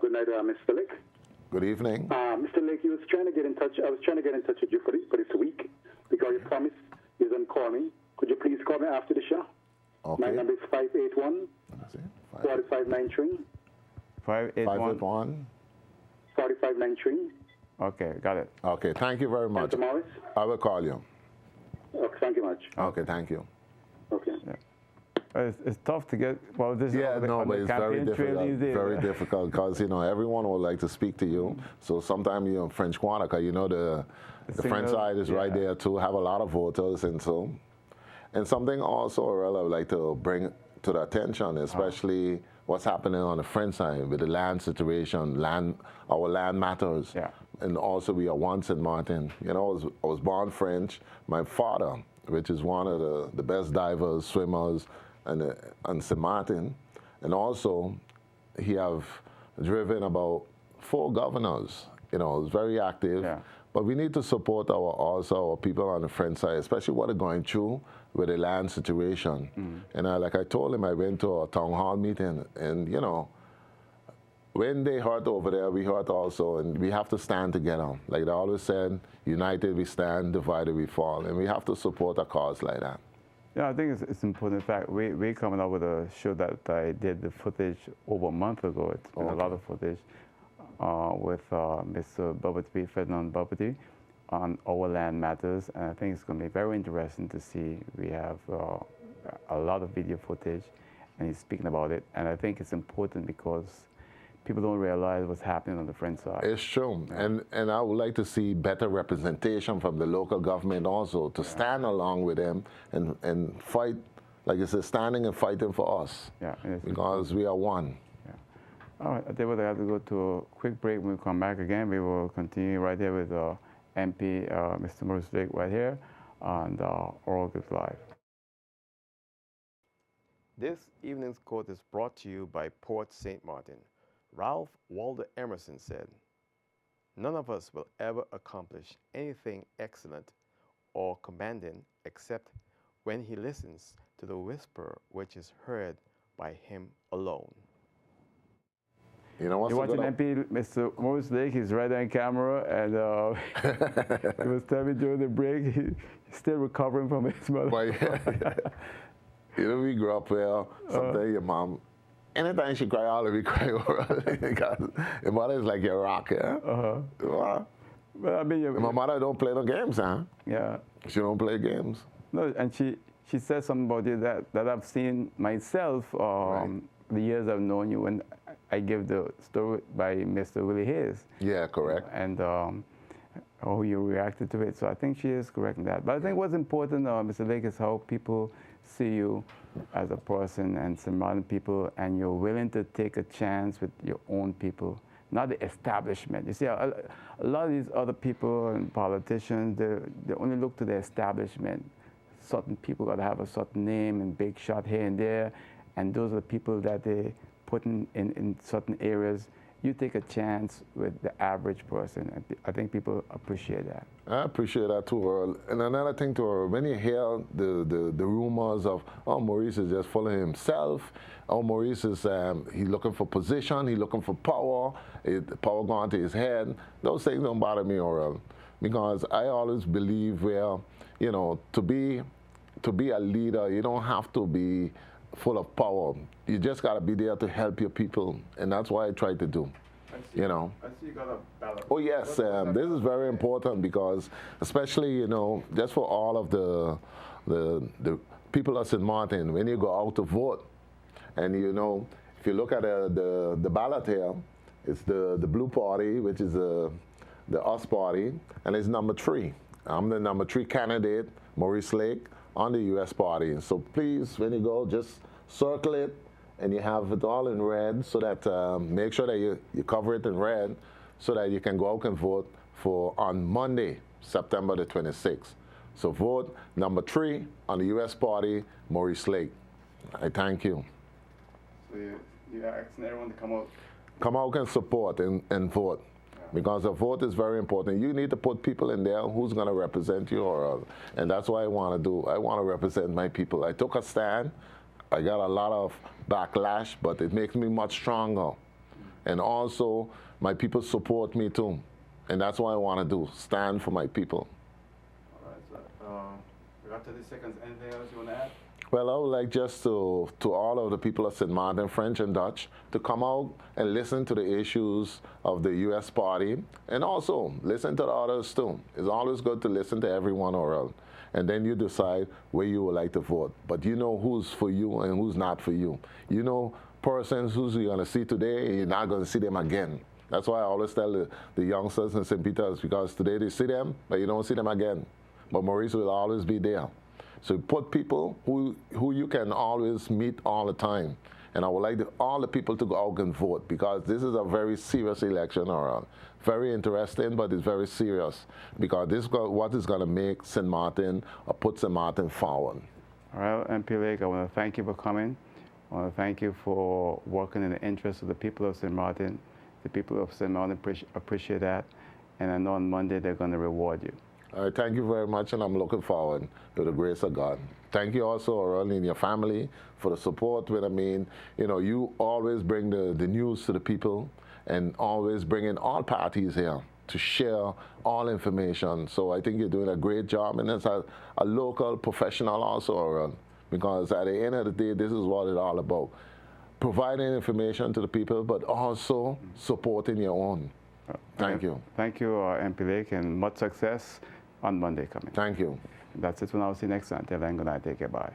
good night, Mr. Lake. Good evening. Mr. Lake, I was trying to get in touch with you for this week because you promised you're going to call me. Could you please call me after the show? Okay. My number is 581-4593. 581. 4593. Okay, got it. Okay, thank you very much. Mr. Maurice? I will call you. Okay, thank you much. Okay, thank you. Okay. Yeah. It's tough to get, well, this Yeah, is on no, the but it's very campaign trail difficult. these days. Very difficult because, you know, everyone would like to speak to you. So sometimes you're in French Guanaca, you know, the French side is right there too, have a lot of voters and so. And something also, Aurel, I would like to bring to the attention, especially what's happening on the French side with the land situation, our land matters. Yeah. And also we are one St. Martin. You know, I was born French. My father, which is one of the best divers, swimmers, and St. Martin. And also, he have driven about 4 governors. You know, he's very active. Yeah. But we need to support our people on the French side, especially what they're going through with the land situation. And like I told him, I went to a town hall meeting, and you know, when they hurt over there, we hurt also, and we have to stand together. Like they always said, united we stand, divided we fall, and we have to support a cause like that. Yeah, I think it's important. In fact, we're coming up with a show that I did the footage over a month ago. It's been a lot of footage with Mr. Bubberty, Ferdinand Bubberty, on our land matters, and I think it's going to be very interesting to see. We have a lot of video footage, and he's speaking about it, and I think it's important because people don't realize what's happening on the French side. It's true, and I would like to see better representation from the local government also to stand along with them and fight, like I said, standing and fighting for us. Yeah, because we are one. Yeah. All right, I think we'll have to go to a quick break. When we come back again, we will continue right here with MP, Mr. Maurice Lake, right here on Oral Gibbes Live. This evening's quote is brought to you by Port St. Martin. Ralph Waldo Emerson said, "None of us will ever accomplish anything excellent or commanding except when he listens to the whisper which is heard by him alone." You know what's You're watching MP, Mr. Maurice Lake. He's right on camera, and he was telling me during the break he's still recovering from his mother. You know, we grew up where someday your mom, anytime she cry, all of you cry over because your mother is like your rock, yeah? But I mean, my mother don't play no games, huh? Yeah. She don't play games. No, and she said something about you that I've seen myself the years I've known you when I give the story by Mr. Willie Hayes. Yeah, correct. And how you reacted to it. So I think she is correct in that. But I think what's important, Mr. Lake, is how people see you as a person and some modern people, and you're willing to take a chance with your own people, not the establishment. You see, a lot of these other people and politicians, they only look to the establishment. Certain people got to have a certain name and big shot here and there, and those are the people that they put in certain areas. You take a chance with the average person, and I think people appreciate that. I appreciate that too, Earl. And another thing too, Earl, when you hear the rumors of, oh, Maurice is just full of himself, oh, Maurice is he's looking for position, he's looking for power, power going to his head, those things don't bother me, Earl, because I always believe where, you know, to be a leader, you don't have to be full of power. You just got to be there to help your people, and that's what I try to do. you know. I see you got a ballot. Oh yes, this is very important because, especially, you know, just for all of the people of St. Martin, when you go out to vote, and you know, if you look at the ballot here, it's the blue party, which is the US party, and it's number 3. I'm the number 3 candidate, Maurice Lake, on the US party. So please, when you go, just circle it, and you have it all in red, so that make sure that you cover it in red, so that you can go out and vote for on Monday, September the 26th. So vote number 3 on the US party, Maurice Lake. I thank you. So you're asking everyone to come out? Come out and support and vote. Because a vote is very important. You need to put people in there who's going to represent you, and that's what I want to do. I want to represent my people. I took a stand. I got a lot of backlash, but it makes me much stronger. And also, my people support me too. And that's what I want to do, stand for my people. All right, so we got 30 seconds. Anything else you want to add? Well, I would like just to all of the people of St. Martin, French and Dutch, to come out and listen to the issues of the US party, and also listen to the others too. It's always good to listen to everyone around. And then you decide where you would like to vote. But you know who's for you and who's not for you. You know persons who's you're going to see today, and you're not going to see them again. That's why I always tell the youngsters in St. Peter's, because today they see them, but you don't see them again. But Maurice will always be there. So put people who you can always meet all the time. And I would like all the people to go out and vote, because this is a very serious election around. Very interesting, but it's very serious, because this is what is going to make St. Martin or put St. Martin forward. All right, MP Lake, I want to thank you for coming. I want to thank you for working in the interest of the people of St. Martin. The people of St. Martin appreciate that. And I know on Monday they're going to reward you. All right, thank you very much, and I'm looking forward to the grace of God. Thank you also, Earl, and your family for the support. I mean, you know, you always bring the news to the people, and always bring in all parties here to share all information. So I think you're doing a great job, and as a local professional also, Earl, because at the end of the day, this is what it's all about. Providing information to the people, but also supporting your own. Thank you. Thank you, MP Lake, and much success on Monday coming. Thank you. That's it. I'll see you next time. Till then, good night. Take care. Bye.